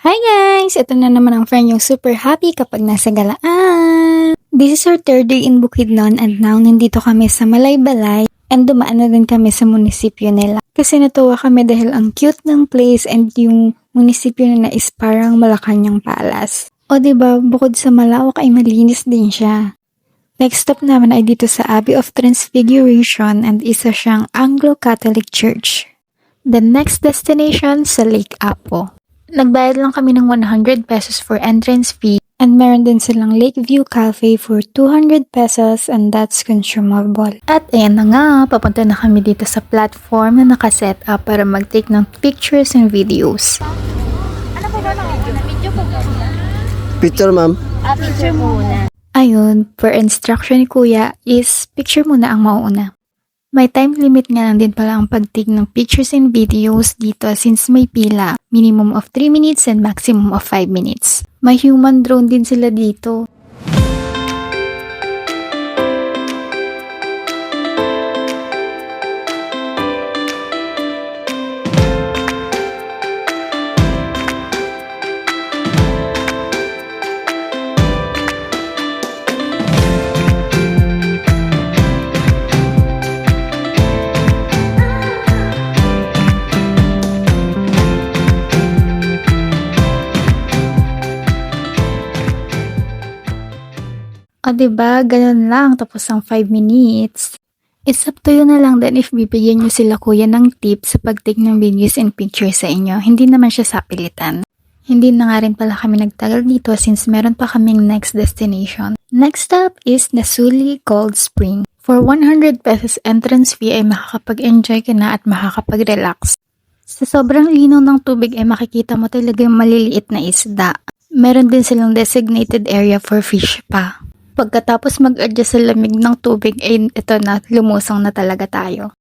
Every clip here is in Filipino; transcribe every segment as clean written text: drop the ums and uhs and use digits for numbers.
Hi guys! Ito na naman ang friend yung super happy kapag nasa galaan. This is our third day in Bukidnon and now nandito kami sa Malaybalay and dumaan na din kami sa munisipyo nila. Kasi natuwa kami dahil ang cute ng place and yung munisipyo nila is parang Malacanang Palace. O diba, bukod sa malawak ay malinis din siya. Next stop naman ay dito sa Abbey of Transfiguration and isa siyang Anglo-Catholic Church. The next destination sa Lake Apo. Nagbayad lang kami ng 100 pesos for entrance fee and meron din silang Lakeview Cafe for 200 pesos and that's consumable. At ayan na nga, papunta na kami dito sa platform na nakaset up para mag-take ng pictures and videos. Ano po ba video po muna? Picture, ma'am. Picture muna. Ayun, per instruction ni Kuya is picture muna ang mauuna. May time limit nga lang din pala ang pag-take ng pictures and videos dito since may pila. Minimum of 3 minutes and maximum of 5 minutes. May human drone din sila dito. O diba, ganun lang, tapos ang 5 minutes. It's up to you na lang din if bibigyan nyo sila kuya ng tip sa pag-take ng videos and pictures sa inyo. Hindi naman siya sapilitan. Hindi na nga rin pala kami nagtagal dito since meron pa kaming next destination. Next stop is Nasuli Cold Spring. For 100 pesos entrance fee ay makakapag-enjoy ka na at makakapag-relax. Sa sobrang linaw ng tubig ay makikita mo talaga yung maliliit na isda. Meron din silang designated area for fish pa. Pagkatapos mag-adjust sa lamig ng tubig ay ito na, lumusong na talaga tayo.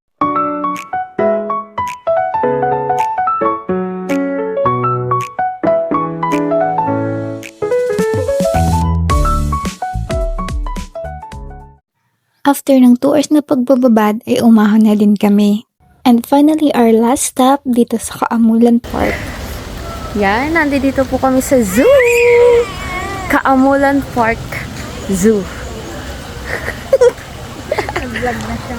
After ng 2 hours na pagbababad ay umahon na din kami. And finally, our last stop dito sa Kaamulan Park. Yan, nandito po kami sa zoo! Kaamulan Park Zoo. Nag-vlog na siya.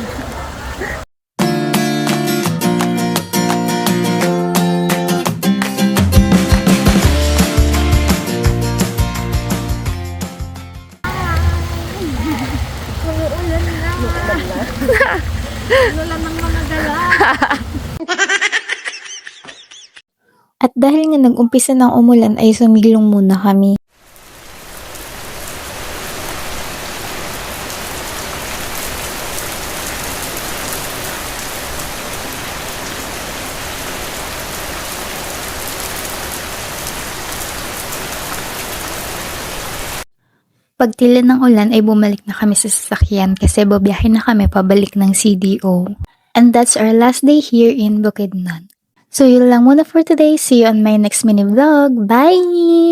Umuulan na. Umuulan ng mga gala. At dahil nga nag-umpisa ng umulan ay sumilong muna kami. Pagtila ng ulan ay bumalik na kami sa sasakyan kasi babiyahe na kami pabalik ng CDO. And that's our last day here in Bukidnon. So yun lang muna for today. See you on my next mini vlog. Bye!